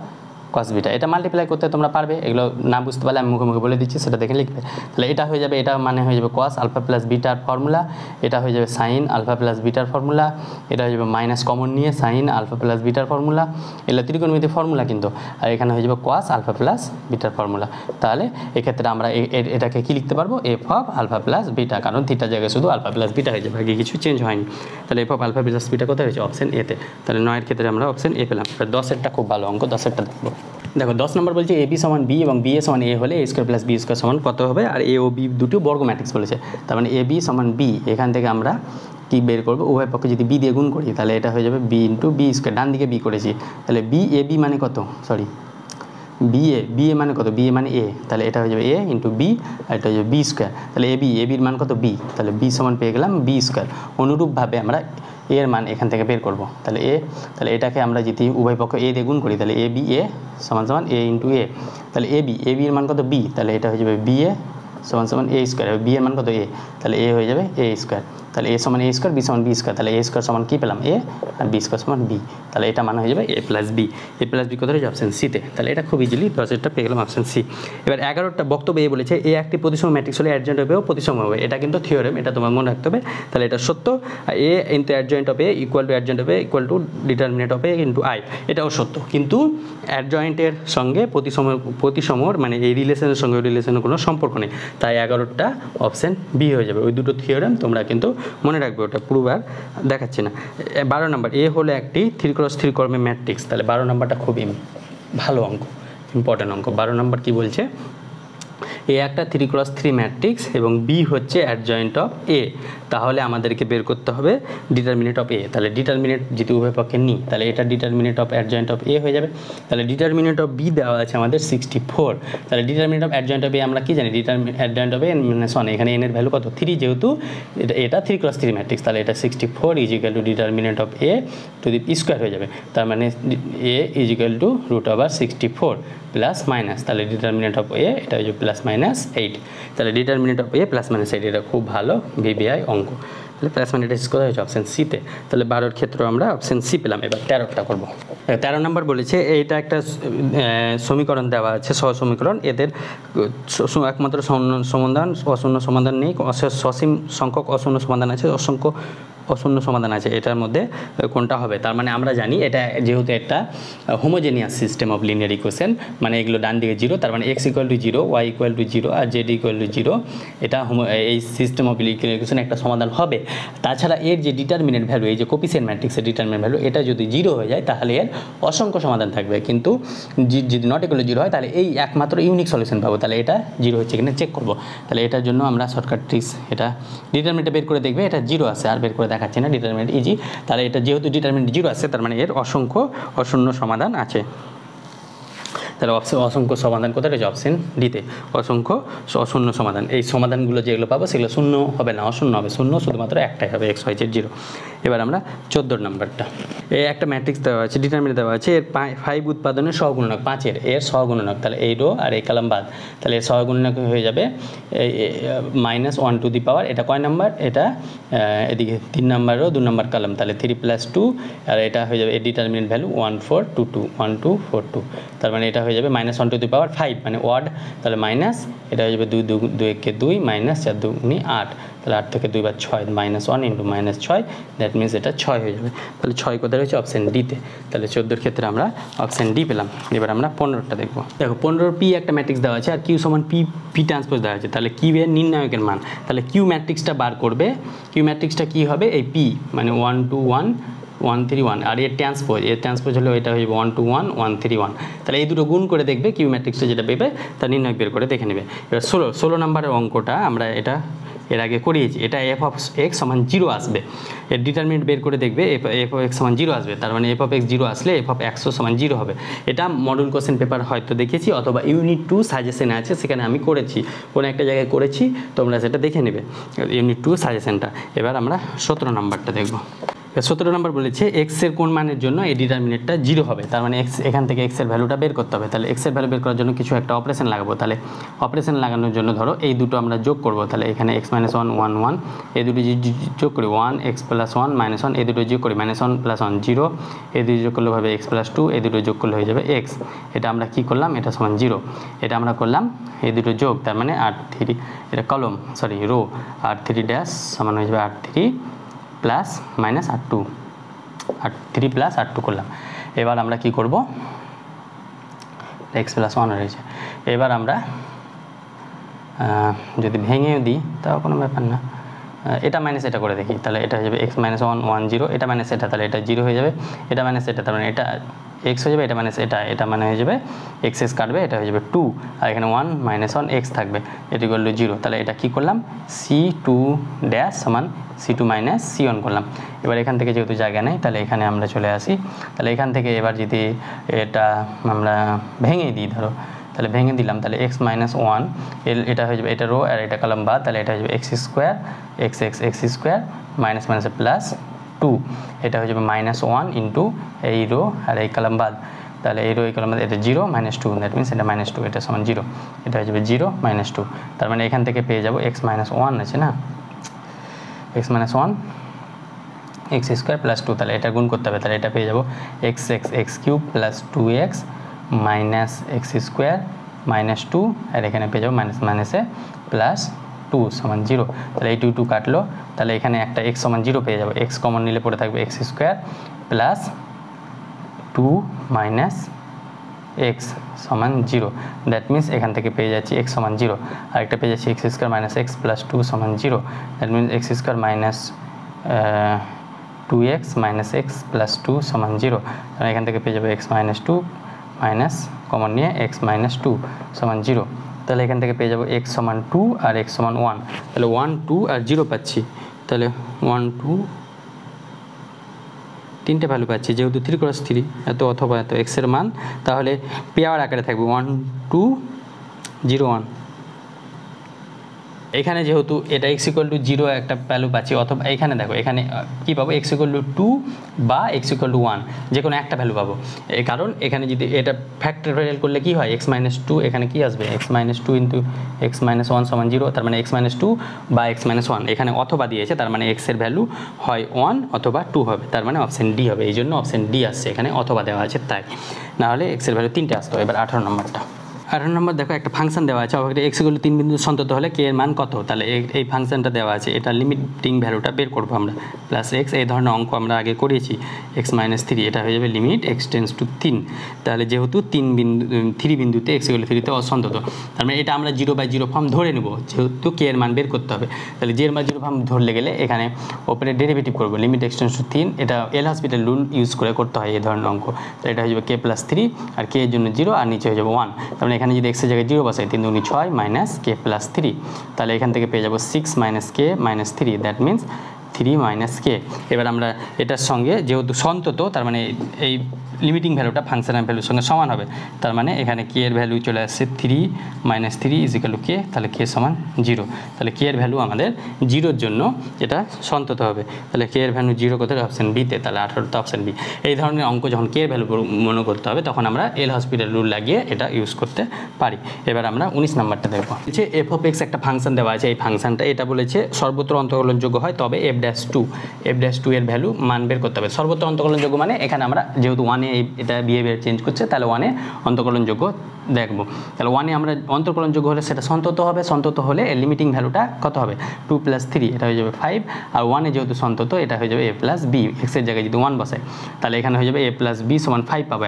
cos beta. এটা মাল্টিপ্লাই করতে তোমরা পারবে, এগুলো না বুঝতে পারলে আমি মুখে মুখে বলে দিচ্ছি, সেটা দেখে লিখবে। তাহলে এটা হয়ে যাবে, এটা মানে হয়ে যাবে কস আলফা প্লাস বিটার ফর্মুলা, এটা হয়ে যাবে সাইন আলফা প্লাস বিটার ফর্মুলা, এটা হয়ে যাবে মাইনাস কমন নিয়ে সাইন আলফা প্লাস বিটার ফর্মুলা, এগুলো ত্রিকোণমিতির ফর্মুলা কিন্তু। আর এখানে হয়ে যাবে কস আলফা প্লাস বিটার ফর্মুলা। তাহলে এক্ষেত্রে আমরা এটাকে কি লিখতে পারবো? F of alpha plus beta, কারণ থিটার জায়গায় শুধু আলফা প্লাস বিটা হয়ে যাবে, বাকি কিছু চেঞ্জ হয়নি। তাহলে F of alpha plus beta কোথায় হয়েছে? অপশন এতে। তাহলে 9-এর ক্ষেত্রে আমরা অপশন এ পেলাম। 10-এরটা খুব ভালো অঙ্ক, 10-এরটা দেখবো। দেখো 10 নম্বর বলছে এ বি সমান বি এবং বি এ সমান এ হলে এ স্কোয়ার প্লাস বি স্কোয়ার সমান কত হবে? আর এ ও বি দুটো বর্গ ম্যাট্রিক্স বলেছে, তার মানে এ বি সমান বি। এখান থেকে আমরা কি বের করবো? উভয় পক্ষে যদি বি দিয়ে গুণ করি তাহলে এটা হয়ে যাবে বি ইন্টু বি স্কোয়ার। ডান দিকে বি করেছি, তাহলে বি এ বি মানে কত? সরি, বি এ মানে কত? বি এ মানে এ, তাহলে এটা হয়ে যাবে এ ইন্টু বি, আর এটা হয়ে যাবে বি স্কোয়ার। তাহলে এ বির মান কত? বি, তাহলে বি সমান পেয়ে গেলাম বি স্কোয়ার। অনুরূপভাবে আমরা এর মান এখান থেকে বের করব। তাহলে এটাকে আমরা যদি উভয় পক্ষ এ দিয়ে গুণ করি তাহলে এ বি এ সমান সমান এ ইন্টু এ। তাহলে এ বির মান কত? বি, তাহলে এটা হয়ে যাবে বি এ সমান সমান এ স্কোয়ার। বি এর মান কত? এ, তাহলে এ হয়ে যাবে এ স্কোয়ার। তাহলে এ সমান এ স্কোয়ার, বি সমান বি স্কোয়ার। তাহলে এ স্কোয়ার সমান কী পেলাম? এ, আর বি স্কোয়ার সমান বি। তাহলে এটা মানে হয়ে যাবে এ প্লাস বি। এ প্লাস বি কোথায়? অপশন সিতে। তাহলে এটা খুব ইজিলি 10-এরটা পেয়ে গেলাম অপশন সি। এবার 11টা বক্তব্য এ বলেছে এ একটি প্রতিসম ম্যাট্রিক্স হলে অ্যাডজয়েন্ট অফ এও প্রতিসম হবে। এটা কিন্তু থিওরেম, এটা তোমার মনে রাখতে হবে। তাহলে এটা সত্য। A into adjoint of A equal to adjoint of A equal to determinant of A into I, এটাও সত্য। কিন্তু অ্যাডজয়েন্টের সঙ্গে প্রতিসমর মানে এই রিলেশনের সঙ্গে ওই রিলেশনের কোনো সম্পর্ক নেই, তাই 11টা অপশন বি হয়ে যাবে। ওই দুটো থিওরেম তোমরা কিন্তু মনে রাখবে, ওটা পুরোবার দেখাচ্ছি না। 12 নম্বর এ হলো একটি 3x3 কর্মের ম্যাট্রিক্স। তাহলে 12 নম্বরটা খুবই ভালো অঙ্ক, ইম্পর্টেন্ট অঙ্ক। 12 নম্বর কি বলছে? এ একটা 3x3 ম্যাট্রিক্স এবং বি হচ্ছে অ্যাডজয়েন্ট অফ এ। তাহলে আমাদেরকে বের করতে হবে ডিটারমিনেন্ট অফ এ। তাহলে ডিটারমিনেন্ট যদি উভয় পক্ষে নিই তাহলে এটা ডিটারমিনেন্ট অফ অ্যাডজয়েন্ট অফ এ হয়ে যাবে। তাহলে ডিটারমিনেন্ট অফ বি দেওয়া আছে আমাদের 64। তাহলে ডিটারমিনেন্ট অফ অ্যাডজয়েন্ট অফ এ আমরা কি জানি? অ্যাডজয়েন্ট অফ এ মানে সন, এখানে এন এর ভ্যালু কত? 3, যেহেতু এটা 3x3 ম্যাট্রিক্স, তাহলে এটা 64 is equal to determinant of A to the square হয়ে যাবে। তার মানে A is equal to √64 plus minus, তাহলে ডিটারমিনেন্ট অফ এ এটা হয়ে যাবে প্লাস মাইনাস 8। তাহলে determinant of A plus minus 8, এটা খুব ভালো ভিবিআই অঙ্ক। তাহলে প্লাস মাইনাস কোথায় হচ্ছে? অপশন সিতে। তাহলে 12-এর ক্ষেত্রেও আমরা অপশন সি পেলাম। এবার 13টা করবো। 13 নম্বর বলেছে এইটা একটা সমীকরণ দেওয়া আছে, সহসমীকরণ। এদের একমাত্র সমাধান অশূন্য সমাধান নেই, সসীম সংখ্যক অশূন্য সমাধান আছে, অসংখ্য অশূন্য সমাধান আছে। এটার মধ্যে কোনটা হবে? তার মানে আমরা জানি এটা যেহেতু একটা homogeneous system of linear equation, মানে এগুলো ডান দিকে 0, তার মানে x equal to 0, y equal to 0 আর z ইকুয়াল টু 0। এটা এই সিস্টেম অফ লিনিয়ার ইকুয়েশন একটা সমাধান হবে। তাছাড়া এর যে ডিটারমিনেন্ট ভ্যালু, এই যে কোফিসিয়েন্ট ম্যাট্রিক্সের ডিটারমিনেন্ট ভ্যালু, এটা যদি 0 হয়ে যায় তাহলে এর অসংখ্য সমাধান থাকবে। কিন্তু যদি নট ইকুয়াল টু 0 হয় তাহলে এই একমাত্র ইউনিক সলিউশন পাবো। তাহলে এটা 0 হচ্ছে কিনা চেক করবো। তাহলে এটার জন্য আমরা শর্টকাট ট্রিক্স, এটা ডিটারমিনেন্টে বের করে দেখবে এটা 0 আছে, আর বের করে দেখাচ্ছি না, ডিটারমিনেন্ট ইজি। তাহলে এটা যেহেতু ডিটারমিনেন্ট 0 আছে তার মানে এর অসংখ্য অশূন্য সমাধান আছে। তাহলে অসংখ্য সমাধান কোথায় রয়েছে? অপশন ডিতে, অসংখ্য অশূন্য সমাধান। এই সমাধানগুলো যেগুলো পাবো সেগুলো শূন্য হবে না, অশূন্য হবে। শূন্য শুধুমাত্র একটাই হবে, x y z 0। এবার আমরা 14 নম্বরটা, এই একটা ম্যাট্রিক্স দেওয়া আছে, ডিটারমিনেন্ট দেওয়া আছে, এর 5 উৎপাদনের সহগুণনক, 5-এর এর সহগুণনক, তাহলে এই রো আর এই কলাম বাদ, তাহলে এর সহগুণনক হয়ে যাবে -1 টু দি পাওয়ার, এটা কয় নাম্বার, এটা এদিকে 3 নাম্বার রো 2 নাম্বার কলাম, তাহলে 3 + 2, আর এটা হয়ে যাবে এর ডিটারমিনেন্ট ভ্যালু 1242, তার মানে এটা হয়ে যাবে -1 টু দি পাওয়ার 5, মানে ওয়ার্ড, তাহলে মাইনাস, এটা হয়ে যাবে 2 × 2 -, 4 × 2 = 8, তাহলে 8 থেকে 2 বার 6, -1 × -6, দ্যাট মিনস এটা 6 হয়ে যাবে। তাহলে 6 কোথায় রয়েছে, অপশান ডিতে। তাহলে 14-র ক্ষেত্রে আমরা অপশান ডি পেলাম। এবার আমরা 15টা দেখব। দেখো 15 পি একটা ম্যাট্রিক্স দেওয়া আছে আর কিউ সমান পি ট্রান্সপোজ দেওয়া আছে, তাহলে কিউ এর নির্ণায়কের মান, তাহলে কিউ ম্যাট্রিক্সটা বার করবে। কিউ ম্যাট্রিক্সটা কী হবে, এই পি মানে 1 2 1 1 3 1, আর এর ট্রান্সপোজ হলো এটা হয়ে যাবে 1 2 1 1 3 1, তাহলে এই দুটো গুণ করে দেখবে কিউ ম্যাট্রিক্সটা যেটা পেবে তার নির্ণায়ক বের করে দেখে নেবে। এবার 16 নম্বরের অঙ্কটা আমরা এটা এর আগে করিয়েছি, এটা f(x) = 0 আসবে, এর ডিটারমিনেন্ট বের করে দেখবে f(x) = 0 আসবে, তার মানে f(x) 0 আসলে f(x) = 0 হবে। এটা মডেল কোশ্চেন পেপার হয়তো দেখেছি, অথবা ইউনিট 2 সাজেশনে আছে, সেখানে আমি করেছি, কোনো একটা জায়গায় করেছি, তোমরা সেটা দেখে নেবে ইউনিট 2 সাজেশনটা। এবার আমরা 17 নম্বরটা দেখব। 17 নম্বর বলেছে এক্সের কোন মানের জন্য এই ডিটারমিনেন্টটা 0 হবে, তার মানে এখান থেকে এক্সের ভ্যালুটা বের করতে হবে। তাহলে এক্সের ভ্যালু বের করার জন্য কিছু একটা অপারেশন লাগাবো, তাহলে অপারেশন লাগানোর জন্য ধরো এই দুটো আমরা যোগ করব, তাহলে এখানে x - 1 1 1, এই দুটো যোগ করি 1 x + 1 - 1, এই দুটো যোগ করি -1 + 1 0, এই দুটো যোগ করলে হবে x + 2, এই দুটো যোগ করলে হয়ে যাবে x, এটা আমরা কি করলাম, এটা সমান 0, এটা আমরা করলাম এই দুটো যোগ, তার মানে r3, এটা কলম রো, r3' সমান হয়ে যাবে r3 plus minus r2, r3 plus r2 করলাম। এবার আমরা কি করব, x + 1 রয়েছে, এবার আমরা যদি ভেঙেও দিই তাও কোনো ব্যাপার না, এটা মাইনাস এটা করে দেখি, তাহলে এটা হয়ে যাবে x - 1 1 0, এটা মাইনাস এটা, তাহলে এটা 0 হয়ে যাবে, এটা মাইনাস এটা, তার মানে এটা x হয়ে যাবে, এটা মাইনাস এটা, এটা মানে হয়ে যাবে x কাটবে, এটা হয়ে যাবে 2, আর এখানে 1 - 1 x থাকবে, এটা = 0, তাহলে এটা কি করলাম, c2' সমান c2 - c1 করলাম। এবার এখান থেকে যেহেতু জায়গা নেই, তাহলে এখানে আমরা চলে আসি, তাহলে এখান থেকে এবার যদি এটা আমরা ভেঙে দিই ধরো, তাহলে ভেঙে দিলাম, তাহলে x - 1 এটা হয়ে যাবে, এটা রো আর এটা কলাম বাদ, তাহলে এটা হয়ে যাবে x² x² মাইনাস মাইনাসে প্লাস 2, এটা হয়ে যাবে -1 ইন্টু এই রো আর এই কলাম বাদ, তাহলে এই রো এই কলাম বাদ, এটা 0 - 2, দ্যাট মিনস এটা -2, এটা সমান 0, এটা হয়ে যাবে 0 - 2, তার মানে এখান থেকে পেয়ে যাবো x - 1 আছে না, x - 1 x² + 2, তাহলে এটা গুণ করতে হবে, তাহলে এটা পেয়ে যাবো x³ + 2x মাইনাস x² - 2, আর এখানে পেয়ে যাবো মাইনাস মাইনাসে প্লাস 2 সমান 0, তাহলে এই 2 2 কাটলো, তাহলে এখানে একটা x সমান 0 পেয়ে যাবো, x কমন নিলে পড়ে থাকবে x² প্লাস 2 মাইনাস x সমান 0, দ্যাট মিনস এখান থেকে পেয়ে যাচ্ছি x সমান 0, আর একটা পেয়ে যাচ্ছি x² - x + 2 সমান 0, that means x² minus 2x - x + 2 সমান 0, তাহলে এখান থেকে পেয়ে যাবে x - 2 মাইনাস কমন নিয়ে x - 2 সমান 0, তাহলে এখান থেকে পেয়ে যাবো x সমান 2 আর x সমান 1, তাহলে 1 2 আর 0 পাচ্ছি, তাহলে 1 2 তিনটে ভ্যালু পাচ্ছি, যেহেতু 3 × 3 এত অথবা এত x এর মান, তাহলে পেয়ার আকারে থাকবে 1 2 0 1, এখানে যেহেতু এটা x = 0 একটা ভ্যালু পাচ্ছি, অথবা এখানে দেখো এখানে কি পাবো, x = 2 বা x = 1, যে কোনো একটা ভ্যালু পাবো, কারণ এখানে যদি এটা ফ্যাক্টরিয়াল করলে কি হয়, x - 2 এখানে কি আসবে, x - 2 ইন্টু x - 1 সমান 0, তার মানে x - 2 বা x - 1, এখানে অথবা দিয়েছে, তার মানে x এর ভ্যালু হয় 1 অথবা 2 হবে, তার মানে অপশান ডি হবে, এই জন্য অপশান ডি আসছে, এখানে অথবা দেওয়া আছে তাই, না হলে x এর ভ্যালু 3টে আসতো। এবার 18 নম্বরটা, 18 নম্বর দেখো, একটা ফাংশন দেওয়া আছে, অবশ্যই x = 3 বিন্দু সন্তত হলে k এর মান কত, তাহলে এই ফাংশনটা দেওয়া আছে, এটা লিমিটিং ভ্যালুটা বের করবো আমরা, প্লাস x, এই ধরনের অঙ্ক আমরা আগে করিয়েছি, x - 3, এটা হয়ে যাবে লিমিট x টেন্ডস টু 3, তাহলে যেহেতু 3 বিন্দুতে x = 3 তে অসন্তত, তার মানে এটা আমরা 0/0 ফর্ম ধরে নেব, যেহেতু k এর মান বের করতে হবে, তাহলে 0/0 ফর্ম ধরলে গেলে এখানে ওপরে ডেরিভেটিভ করবো, লিমিট x টেন্ডস টু 3, এটা এল হসপিটাল রুল ইউজ করে করতে হয় এই ধরনের অঙ্ক, তাহলে এটা হয়ে যাবে k + 3, আর k এর জন্য 0, আর নিচে হয়ে যাবে 1, তার মানে এখানে যদি x এর জায়গায় 0 বসাই, 3 × 6 - k + 3, তাহলে এখান থেকে পেয়ে যাবো 6 - k - 3, দ্যাট মিনস 3 মাইনাস কে। এবার আমরা এটার সঙ্গে যেহেতু সন্তত তার মানে এই লিমিটিং ভ্যালুটা ফাংশনাল ভ্যালুর সঙ্গে সমান হবে, তার মানে এখানে কে এর ভ্যালু চলে আসছে 3 মাইনাস 3 ইজ ইকুয়াল টু কে, তাহলে কে সমান 0। তাহলে কে এর ভ্যালু আমাদের 0-র জন্য এটা সন্তত হবে। তাহলে কে এর ভ্যালু 0 কোথায়? অপশান বিতে। তাহলে 18তে অপশান বি। এই ধরনের অঙ্ক যখন কে এর ভ্যালু মনে করতে হবে তখন আমরা এল হসপিটাল রুল লাগিয়ে এটা ইউজ করতে পারি। এবার আমরা 19 নাম্বারটা দেখব। বলছে এফ অফ এক্স একটা ফাংশন দেওয়া আছে, এই ফাংশনটা এটা বলেছে সর্বত্র অন্তর্কলনযোগ্য হয় তবে f'2 এর ভ্যালু মান বের করতে হবে। সর্বত্র অন্তর্কলনযোগ্য মানে এখানে আমরা যেহেতু 1-এ এটা বিহেভিয়ার চেঞ্জ করছে, তাহলে 1-এ অন্তর্কলনযোগ্য দেখব। তাহলে 1-এ আমরা অন্তর্কলনযোগ্য হলে সেটা সন্তত হবে, সন্তত হলে এর লিমিটিং ভ্যালুটা কত হবে? 2 + 3 এটা হয়ে যাবে 5, আর 1-এ যেহেতু সন্তত এটা হয়ে যাবে a + b। এক্সের জায়গায় যদি 1 বসায় তাহলে এখানে হয়ে যাবে a + b = 5 পাবো।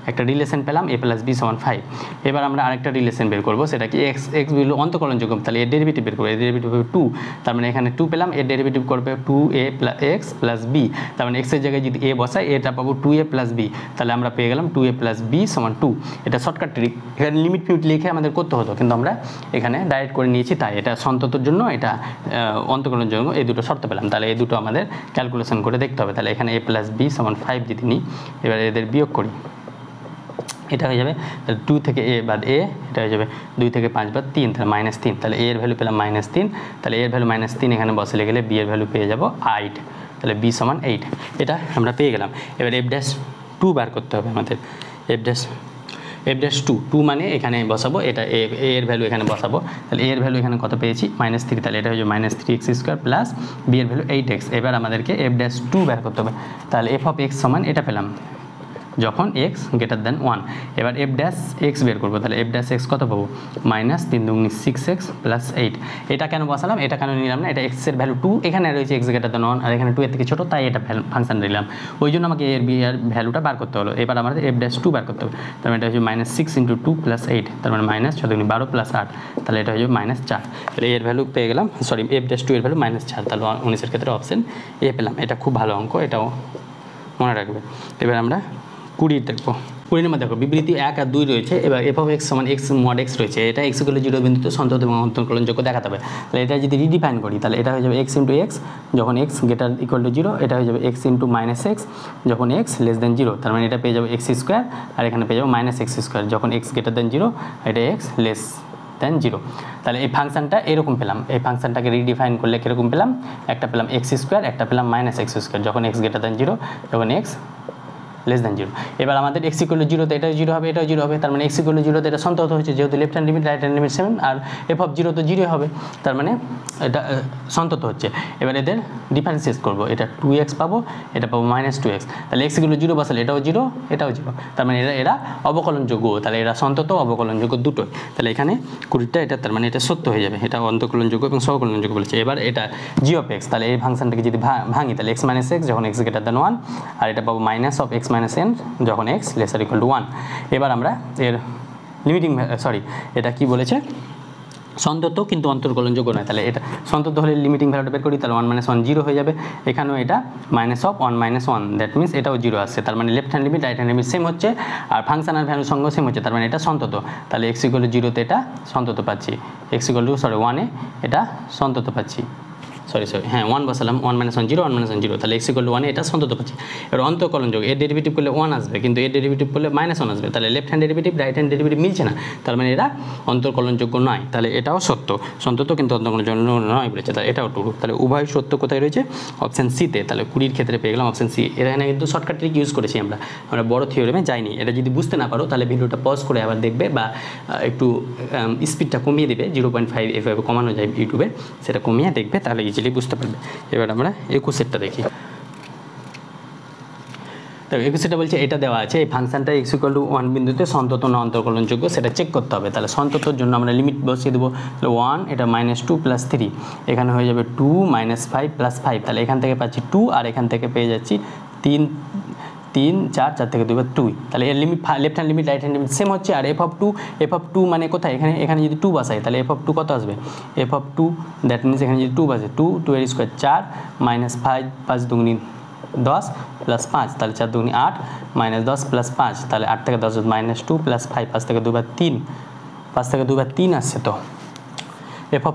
একটা রিলেশন পেলাম a + b = 5। এবার আমরা আরেকটা রিলেশন বের করবো, সেটা কি x হলো অন্তর্কলনযোগ্য, তাহলে এর ডেরিভেটিভ বের করবো। এর ডেরিভেটিভ হবে 2, তার মানে এখানে 2 পেলাম, এর ডেরিভেটিভ করবে 2a x + b। তার মানে x এর জায়গায় যদি a বসাই এটা পাবো 2a + b, তাহলে আমরা পেয়ে গেলাম 2a + b = 2। এটা শর্টকাট ট্রিক, এখানে লিমিট ফিমিট লিখে আমাদের করতে হতো, কিন্তু আমরা এখানে ডাইরেক্ট করে নিয়েছি, তাই এটা সন্ততর জন্য এটা অন্তর্কলনের জন্য এই দুটো শর্ত পেলাম। তাহলে এই দুটো আমাদের ক্যালকুলেশন করে দেখতে হবে। তাহলে এখানে a + b = 5 যদি নিই, এবার এদের বিয়োগ করি, এটা হয়ে যাবে 2 থেকে a বাদ a, এটা হয়ে যাবে 2 থেকে 5 বাদ 3, তাহলে -3। তাহলে a এর ভ্যালু পেলাম -3, তাহলে a এর ভ্যালু -3 এখানে বসালে গেলে b এর ভ্যালু পেয়ে যাব 8, তাহলে b = 8। এটা আমরা পেয়ে গেলাম। এবার f'2 বার করতে হবে আমাদের। f'2 মানে এখানে বসাবো, এটা a এর ভ্যালু এখানে বসাবো। তাহলে a এর ভ্যালু এখানে কত পেয়েছি? -3, তাহলে এটা হয়ে যাবে -3x² প্লাস b এর ভ্যালু 8x। এবার আমাদেরকে f'2 বার করতে হবে। তাহলে f অফ x সমান এটা পেলাম যখন x > 1। এবার f' বের করবো, তাহলে f' কত পাবো? -3 × 6x + 8। এটা কেন বসালাম, এটা কেন নিলাম না? এটা x এর ভ্যালু 2, এখানে রয়েছে x > 1 আর এখানে 2 এর থেকে ছোটো, তাই এটা ফাংশন নিলাম। ওই জন্য আমাকে এর b এর ভ্যালুটা বার করতে হলো। এবার আমাদের f'2 বার করতে হবে। তার মানে এটা হচ্ছে -6 × 2 + 8, তার মানে -6 × 12 + 8, তাহলে এটা হয়ে যাবে -4। তাহলে এর ভ্যালু পেয়ে গেলাম, সরি f'2 এর ভ্যালু -4, তাহলে 19-এর ক্ষেত্রে অপশন এ পেলাম। এটা খুব ভালো অঙ্ক, এটাও মনে রাখবে। এবার আমরা 20 দেখবো। 20 নম্বর দেখো, বিবৃতি 1 আর 2 রয়েছে। এবার f অফ x সমান x mod x রয়েছে, এটা x = 0 বিন্দুতে সন্তত এবং অন্তর্কলনযোগ্য দেখাতে হবে। তাহলে এটা যদি রিডিফাইন করি তাহলে এটা হয়ে যাবে x × x যখন x > 0, এটা হয়ে যাবে x × -x যখন x <0। তার মানে এটা পেয়ে যাবে x², আর এখানে পেয়ে যাবে -x² যখন x > 0, এটা x <0। তাহলে এই ফাংশনটা এরকম পেলাম। এই ফাংশনটাকে রিডিফাইন করলে কীরকম পেলাম? একটা পেলাম x², একটা পেলাম -x² যখন x > 0, যখন x <0। এবার আমাদের x = 0 তে এটা 0 হবে, এটাও 0 হবে, তার মানে x = 0 তে এটা সন্তত হচ্ছে, যেহেতু left hand limit right hand limit same, আর f অফ 0 তো 0 হবে, তার মানে এটা সন্তত হচ্ছে। এবার এদের ডিফারেন্সিয়েট করব, এটা 2x পাবো, এটা পাবো -2x। তাহলে x = 0 বসালে এটাও 0, এটাও 0, তার মানে এরা অবকলনযোগ্য, তাহলে এরা সন্তত অবকলনযোগ্য দুটোই। তাহলে এখানে 20টা এটা, তার মানে এটা সত্য হয়ে যাবে, এটা অন্তর্কলনযোগ্য এবং সহকলনযোগ্য বলেছে। এবার এটা g অফ x, তাহলে এই ফাংশনটাকে যদি ভাঙি তাহলে x - x যখন x > 1, আর এটা পাবো -x - n যখন x < 1। এবার আমরা এর লিমিটিং, সরি এটা কি বলেছে? সন্তত কিন্তু অন্তর্কলনযোগ্য নয়। তাহলে এটা সন্তত হলে লিমিটিং ভ্যালুটা বের করি, তাহলে 1 - 1 0 হয়ে যাবে। এখানেও এটা -1 - 1, দ্যাট মিনস এটাও 0 আসছে, তার মানে left hand limit right hand limit same হচ্ছে, আর ফাংশনাল ভ্যালুর সঙ্গে সেম হচ্ছে, তার মানে এটা সন্তত। তাহলে x = 0 তে এটা সন্তত পাচ্ছি, x = 1-এ এটা সন্তত পাচ্ছি, হ্যাঁ 1 বসালাম, 1 - 1 0, 1 - 1 0, তাহলে x = 1-এ এটা সন্তত পাচ্ছি। এবার অন্তর্কলনযোগ্য, এর ডেরিভেটিভ করলে 1 আসবে, কিন্তু এর ডেরিভেটিভ করলে -1 আসবে, তাহলে left hand derivative right hand derivative মিলছে না, তার মানে এরা অন্তর্কলনযোগ্য নয়। তাহলে এটাও সন্তত কিন্তু অন্তর্কলনযোগ্য নয় বলেছে, তাহলে এটাও ট্রু। তাহলে উভয় সত্য কোথায় রয়েছে? অপশান সিতে। তাহলে 20-র ক্ষেত্রে পেয়ে গেলাম অপশান সি। এখানে কিন্তু শর্টকাট ট্রিক ইউজ করেছি আমরা বড় থিওরেমে যাইনি। এটা যদি বুঝতে না পারো তাহলে ভিডিওটা পজ করে আবার দেখবে, বা একটু স্পিডটা কমিয়ে দেবে, 0.5 এভাবে কমানো যায় ইউটিউবে, সেটা কমিয়ে দেখবে, তাহলে ইজিলি বুঝতে পারবে। এবার আমরা 21-এরটা দেখি। তো 21-টা বলছে এটা দেওয়া আছে, এই ফাংশনটা x = 1 বিন্দুতে সন্তত না অন্তর্কলনযোগ্য সেটা চেক করতে হবে। তাহলে সন্ততর জন্য আমরা লিমিট বসিয়ে দেবো, তাহলে 1, এটা -2 + 3, এখানে হয়ে যাবে 2 - 5 + 5, তাহলে এখান থেকে পাচ্ছি 2, আর এখান থেকে পেয়ে যাচ্ছি 3 4 থেকে 2 2। তাহলে এর limit left hand limit right hand limit same হচ্ছে, আর f অফ 2 মানে কোথায়? এখানে যদি 2 বসাই তাহলে f অফ 2 কত আসবে? f অফ 2 দ্যাট মিনস এখানে যদি 2 বসে, 2 এর স্কোয়ার 4 -5 5 দুগুনি 10 + 5, তাহলে 4 দুগুনি 8 -10 + 5, তাহলে 8 থেকে 10 -2 + 5, 5 থেকে 2 বার 3, 5 থেকে 2 বার 3 আসছে। তো এফ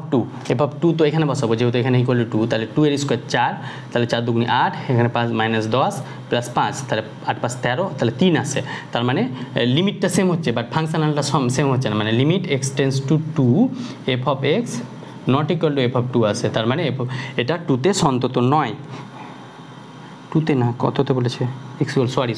অফ টু তো এখানে বসাবো, যেহেতু এখানে ইকুয়াল টু 2, তাহলে 2 এর স্কোয়ার 4, তাহলে 4 দুগুণে 8, এখানে 5 মাইনাস 10 প্লাস 5, তাহলে 8 5 13, তাহলে 3 আসে। তার মানে লিমিটটা সেম হচ্ছে, বাট ফাংশনালটা সেম হচ্ছে না, মানে limit x tends to 2 F of x not equal two F of 2 আসে। তার মানে এটা 2তে সন্তত নয়, 2তে না, কততে বলেছে, x equal sorry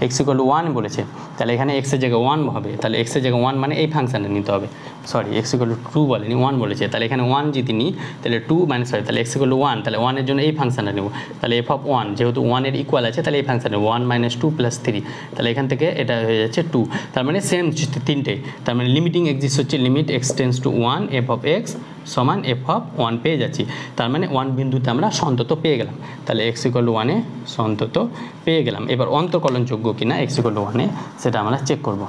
x equal to 1 বলেছে। তাহলে এখানে এক্সের জায়গায় 1 হবে, তাহলে এক্সের জায়গায় 1 মানে এই ফাংশানে নিতে হবে, সরি এক্স ইকুয়াল টু 2 বলেনি, 1 বলেছে। তাহলে এখানে 1 যদি নিই তাহলে 2 মাইনাস 5, তাহলে এক্স ইকুয়াল টু 1, তাহলে 1 এর জন্য এই ফাংশানটা নেব। তাহলে এফ অফ 1 যেহেতু 1 এর ইকুয়াল আছে, তাহলে এই ফাংশানে 1 মাইনাস 2 প্লাস 3, তাহলে এখান থেকে এটা হয়ে যাচ্ছে 2। তার মানে সেম তিনটেই, তার মানে লিমিটিং এক্সিস্ট হচ্ছে limit x tends to 1 F of x সমান এফ অফ 1 পেয়ে যাচ্ছি। তার মানে 1 বিন্দুতে আমরা সন্তত পেয়ে গেলাম, তাহলে এক্স ইকুয়াল টু 1 এ সন্তত পেয়ে গেলাম। এবার অন্তর্কলনযোগ্য কিনা এক্স ইকুয়াল টু 1 এ সেটা আমরা চেক করব।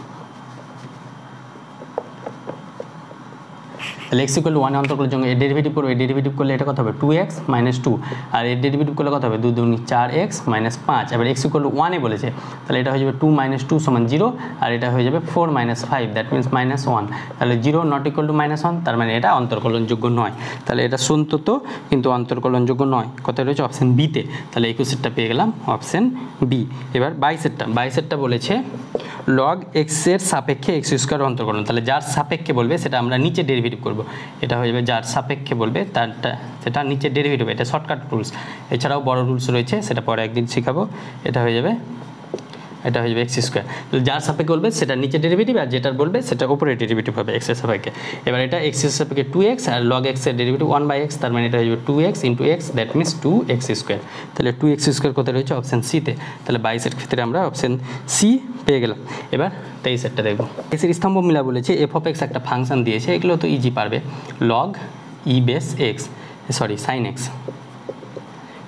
তাহলে এক্স ইকুয়াল টু 1 অন্তর্কলনযোগ্য, এর ডেরিভেটিভ করবো, এর ডেরিভেটিভ করলে এটা কত হবে 2x মাইনাস 2, আর এর ডেরিভেটিভ করলে কত হবে 2 দুগুণে 4x মাইনাস 5। এবার এক্স ইকুয়াল টু 1 এ বলেছে, তাহলে এটা হয়ে যাবে 2 মাইনাস 2 সমান 0, আর এটা হয়ে যাবে 4 মাইনাস 5, দ্যাট মিনস মাইনাস 1। তাহলে 0 নট ইকুয়াল টু মাইনাস 1, তার মানে এটা অন্তর্কলনযোগ্য নয়। তাহলে এটা সন্তত কিন্তু অন্তর্কলনযোগ্য নয়। কোথায় রয়েছে অপশন বিতে, তাহলে একুশেরটা পেয়ে গেলাম অপশন বি। এবার 22এরটা বলেছে লগ এক্সের সাপেক্ষে এক্স স্কোয়ার অন্তর্কলন, তাহলে যার সাপেক্ষে বলবে সেটা আমরা নিচে ডেরিভেটিভ করব। এটা হয়ে যাবে যার সাপেক্ষে বলবে তারটা সেটা নিচে ডেরিভেটিভ, এটা শর্টকাট রুলস। এছাড়াও বড় রুলস রয়েছে, সেটা পরে একদিন শেখাবো। এটা হয়ে যাবে এক্স স্কোয়ার, যার সাপেক্ষে বলবে সেটা নিচে ডেরিভেটিভ, আর যেটার বলবে সেটা উপরে ডেরিভেটিভ হবে এক্সের সাপেক্ষে। এবার এটা এক্সের সাপেক্ষে 2x আর লগ এক্সের ডেরিভেটিভ 1/x, তার মানে এটা হয়ে যাবে 2x into x, that means 2x square. তাহলে 2x স্কোয়ার কোথায় রয়েছে অপশান সিতে, তাহলে 22-এর ক্ষেত্রে আমরা অপশান সি পেয়ে গেলাম। এবার 23-এরটা দেখবো। এক্সের স্তম্ভ মিলা বলেছে এফ অফ এক্স একটা ফাংশন দিয়েছে, এগুলো তো ইজি পারবে, লগ ই বেস এক্স সাইন এক্স,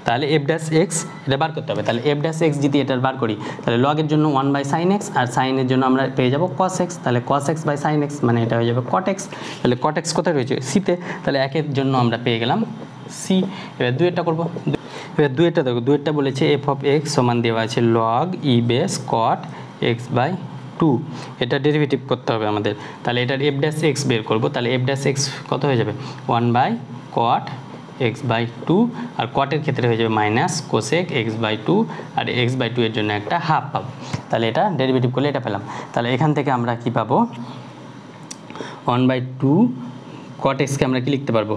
তাহলে এফ ড্যাশ এক্স এটা বার করতে হবে। তাহলে এফ ড্যাশ এক্স যদি এটা বার করি, তাহলে লগের জন্য 1/sin x, আর সাইনের জন্য আমরা পেয়ে যাবো cos x, তাহলে cos x/sin x মানে এটা হয়ে যাবে cot x। তাহলে cot x কোথায় রয়েছে সিতে, তাহলে একের জন্য আমরা পেয়ে গেলাম সি। এবার 2-এরটা করবো, এবার 2-এরটা দেখো, 2-এরটা বলেছে এফ অফ এক্স সমান দেওয়া আছে লগ ই বেস cot x/2, এটা ডেরিভেটিভ করতে হবে আমাদের। তাহলে এটার এফ ড্যাশ এক্স বের করবো, তাহলে এফ ড্যাশ এক্স কত হয়ে যাবে 1/cot x/2, আর কটের ক্ষেত্রে হয়ে যাবে মাইনাস কোসেক x/2, আর x/2 এর জন্য একটা হাফ পাবো। তাহলে এটা ডেরিভেটিভ করলে এটা পেলাম। তাহলে এখান থেকে আমরা কি পাবো 1/2 cot x-কে আমরা কি লিখতে পারবো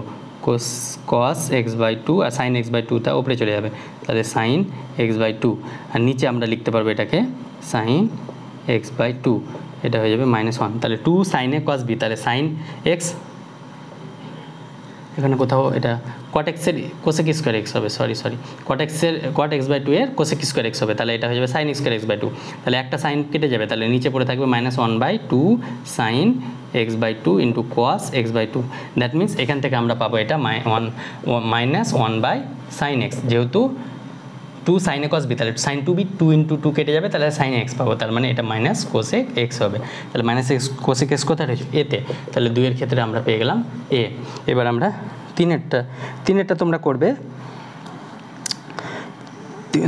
cos x/2, আর sin x/2 তা উপরে চলে যাবে, তাহলে sin x/2, আর নিচে আমরা লিখতে পারবো এটাকে sin x/2, এটা হয়ে যাবে -1। তাহলে 2 sin a cos b, তাহলে sin x এখানে কোথাও এটা cot x এর cosec স্কয়ার x হবে, সরি cot x/2 এর cosec স্কয়ার x হবে, তাহলে এটা হয়ে যাবে sin স্কয়ার x/2। তাহলে একটা সাইন কেটে যাবে, তাহলে নিচে পড়ে থাকবে -1/2 sin x/2 into cos x/2, that means এখান থেকে আমরা পাবো এটা -1/sin x, যেহেতু 2 sin a cos b, তাহলে sin 2b 2 ইন্টু 2 কেটে যাবে, তাহলে sin x পাবো, তার মানে এটা মাইনাস cosec x হবে। তাহলে মাইনাস x cosec x কোথায় রয়েছে এতে, তাহলে 2-এর ক্ষেত্রে আমরা পেয়ে গেলাম এ। এবার আমরা 3-এরটা তোমরা করবে,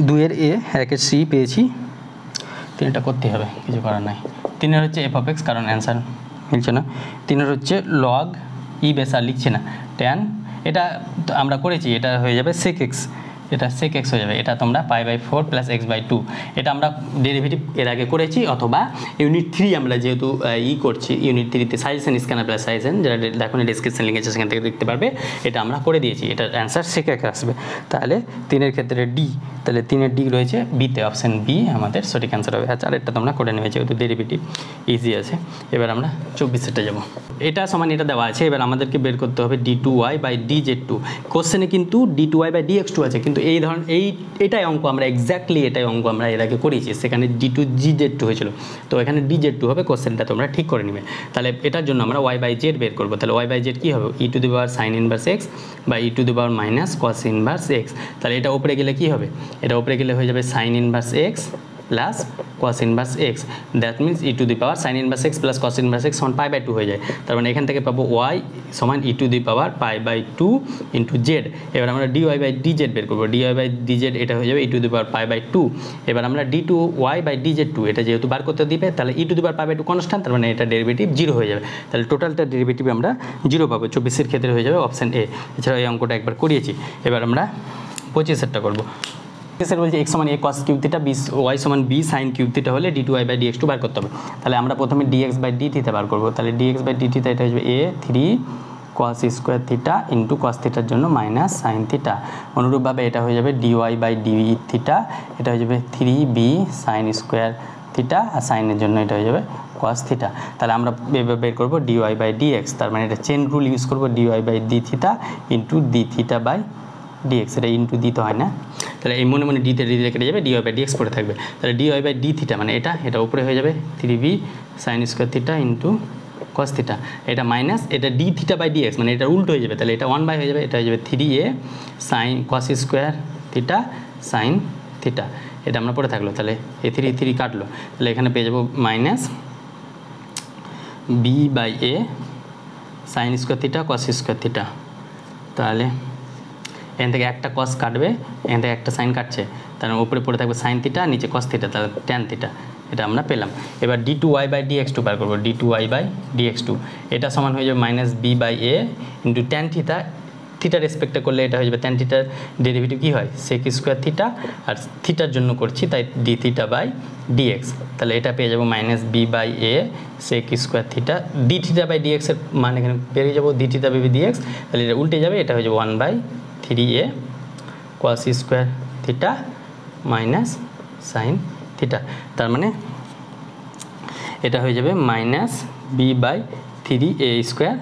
2-এর এ 1-এর সি পেয়েছি, 3-এটা করতে হবে, কিছু করার নাই। 3-এর হচ্ছে এফ অফ এক্স, কারণ অ্যান্সার মিলছে না। 3-এর হচ্ছে লগ ই বেস, আর লিখছে না ট্যান, এটা আমরা করেছি, এটা হয়ে যাবে sec x, এটা sec x হয়ে যাবে, এটা তোমরা π/4 প্লাস x/2, এটা আমরা ডেরিভেটিভ এর আগে করেছি, অথবা ইউনিট 3 আমরা যেহেতু করছি, ইউনিট 3-তে সাজেশন স্ক্যানার প্লাস সাজেশন, যেটা দেখো ডিসক্রিপশন লিঙ্ক আছে সেখান থেকে দেখতে পারবে, এটা আমরা করে দিয়েছি, এটার অ্যান্সার sec x আসবে। তাহলে 3-এর ক্ষেত্রে ডি, তাহলে 3-এর ডি রয়েছে বিতে, অপশান বি আমাদের সঠিক অ্যান্সার হবে। আর চারেরটা তোমরা করে নেবে, যেহেতু ডেরিভেটিভ ইজি আছে। এবার আমরা 24-এরটা যাবো, এটা সমান এটা দেওয়া আছে, এবার আমাদেরকে বের করতে হবে d2y/dz2। কোশ্চেনে কিন্তু d2y/dx2 আছে, কিন্তু এই ধরনের এটাই অঙ্ক আমরা এক্স্যাক্টলি এটাই অঙ্ক আমরা এর আগে করেছি, সেখানে d2z2 হয়েছিল, তো এখানে dz2 হবে। কোশ্চেনটা তোমরা ঠিক করে নেবে। তাহলে এটার জন্য আমরা y/z বের করবো, তাহলে y/z কী হবে e⁻sin ইনভার্স x বা e⁻−cos ইনভার্স x। তাহলে এটা উপরে গেলে কি হবে, এটা উপরে গেলে হয়ে যাবে sin inverse x plus cos inverse x, that means E to the power sine inverse x plus cos inverse x সমান পাই বাই টু হয়ে যায়। তার মানে এখান থেকে পাবো ওয়াই সমান e to the power pi by two into Z. এবার আমরা ডিওয়াই বাই ডিজেড বের করবো, ডিওয়াই বাই ডিজেড এটা হয়ে যাবে e to the power pi by two. এবার আমরা d two y by d z two এটা যেহেতু বার করতে দিবে, তাহলে e to the power pi by two constant, তার মানে এটা ডেরিভেটিভ জিরো হয়ে যাবে। তাহলে টোটালটা ডেরিভেটিভ আমরা জিরো পাবো, 24-এর ক্ষেত্রে হয়ে যাবে অপশান এ। এছাড়া এই অঙ্কটা একবার করিয়েছি। এবার আমরা 25-এরটা করবো। 25-এর বলছে এক্স সমান A cos cube theta, B Y সমান বি সাইন কিউব থিটা হলে d two y by d x two বার করতে হবে। তাহলে আমরা প্রথমে ডিএক্স বাই ডি থিটা বার করবো। তাহলে ডিএক্স বাই ডি থিটা এটা হয়ে যাবে A 3 cos square theta into cos থিটার জন্য মাইনাস সাইন থিটা। অনুরূপভাবে এটা হয়ে যাবে ডিওয়াই বাই ডি থিটা, এটা হয়ে যাবে 3b সাইন স্কোয়ার থিটা, আর সাইনের জন্য এটা হয়ে যাবে cos থিটা। তাহলে আমরা বের করবো ডিওয়াই বাই ডিএক্স, তার মানে এটা চেন রুল ইউজ করবো, dy by d theta into d theta by dx, এটা ইন্টু দিতে হয় না। তাহলে এই মনে মনে ডিতে ডি কেটে যাবে, ডিওয়াই বাই ডিএক্স পড়ে থাকবে। তাহলে ডিওয়াই বাই ডি থিটা মানে এটা উপরে হয়ে যাবে 3b sign square theta into cos theta, এটা মাইনাস এটা ডি থিটা বাই ডিএক্স মানে এটা উল্টো হয়ে যাবে। তাহলে এটা 1 বাই হয়ে যাবে, এটা হয়ে যাবে 3a sine cos square theta sine theta, এটা আমরা পড়ে থাকলো। তাহলে এ 3 কাটলো, তাহলে এখানে পেয়ে যাবো minus B by a sine square theta cos square theta. তাহলে এখান থেকে একটা cos কাটবে, এখান থেকে একটা সাইন কাটছে, তার উপরে পড়ে থাকবে সাইন থিটা, নিচে cos থিটা, তাহলে ট্যান থিটা, এটা আমরা পেলাম। এবার d two y by d x two বার করবো, d two y by d x two এটা সমান হয়ে যাবে minus B by A into tan theta, থিটার রেসপেক্টে করলে এটা হয়ে যাবে ট্যান থিটার ডেরিভেটিভ কী হয় সেক স্কোয়ার থিটা, আর থিটার জন্য করছি তাই ডি থিটা বাই ডিএক্স। তাহলে এটা পেয়ে যাবো minus B by A sec square theta, d theta by ডিএক্সের মান এখানে বেরিয়ে যাবো ডি থিটা বাই ডিএক্স, তাহলে এটা উল্টে যাবে, এটা হয়ে যাবে 1/3a cos square theta minus sine theta. তার মানে এটা হয়ে যাবে minus B by 3a square,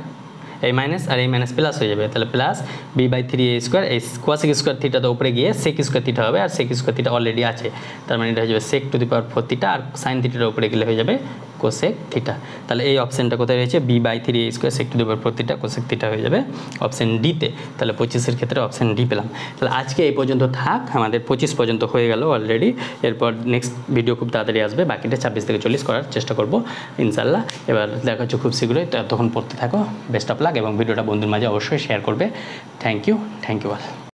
এই মাইনাস আর এই মাইনাস প্লাস হয়ে যাবে, তাহলে plus B by 3a square, এই কোসেক স্কোয়ার থিটা তো উপরে গিয়ে সেক স্কোয়ার থিটা হবে, আর সেক স্কোয়ার থিটা অলরেডি আছে, তার মানে এটা হয়ে যাবে sec to the power 4 theta, আর সাইন থিটার উপরে গেলে হয়ে যাবে কোসেক থিটা। তাহলে এই অপশানটা কোথায় রয়েছে, b by 3a square sec to the power 4 theta cosec theta হয়ে যাবে অপশান ডিতে। তাহলে 25-এর ক্ষেত্রে অপশান ডি পেলাম। তাহলে আজকে এই পর্যন্ত থাক, আমাদের 25 পর্যন্ত হয়ে গেল অলরেডি। এরপর নেক্সট ভিডিও খুব তাড়াতাড়ি আসবে, বাকিটা 26 থেকে 40 করার চেষ্টা করবো ইনশাল্লাহ। এবার দেখা হচ্ছে খুব শীঘ্রই, তখন পড়তে থাকো। বেস্ট অফ লাক, এবং ভিডিওটা বন্ধুর মাঝে অবশ্যই শেয়ার করবে। Thank you all.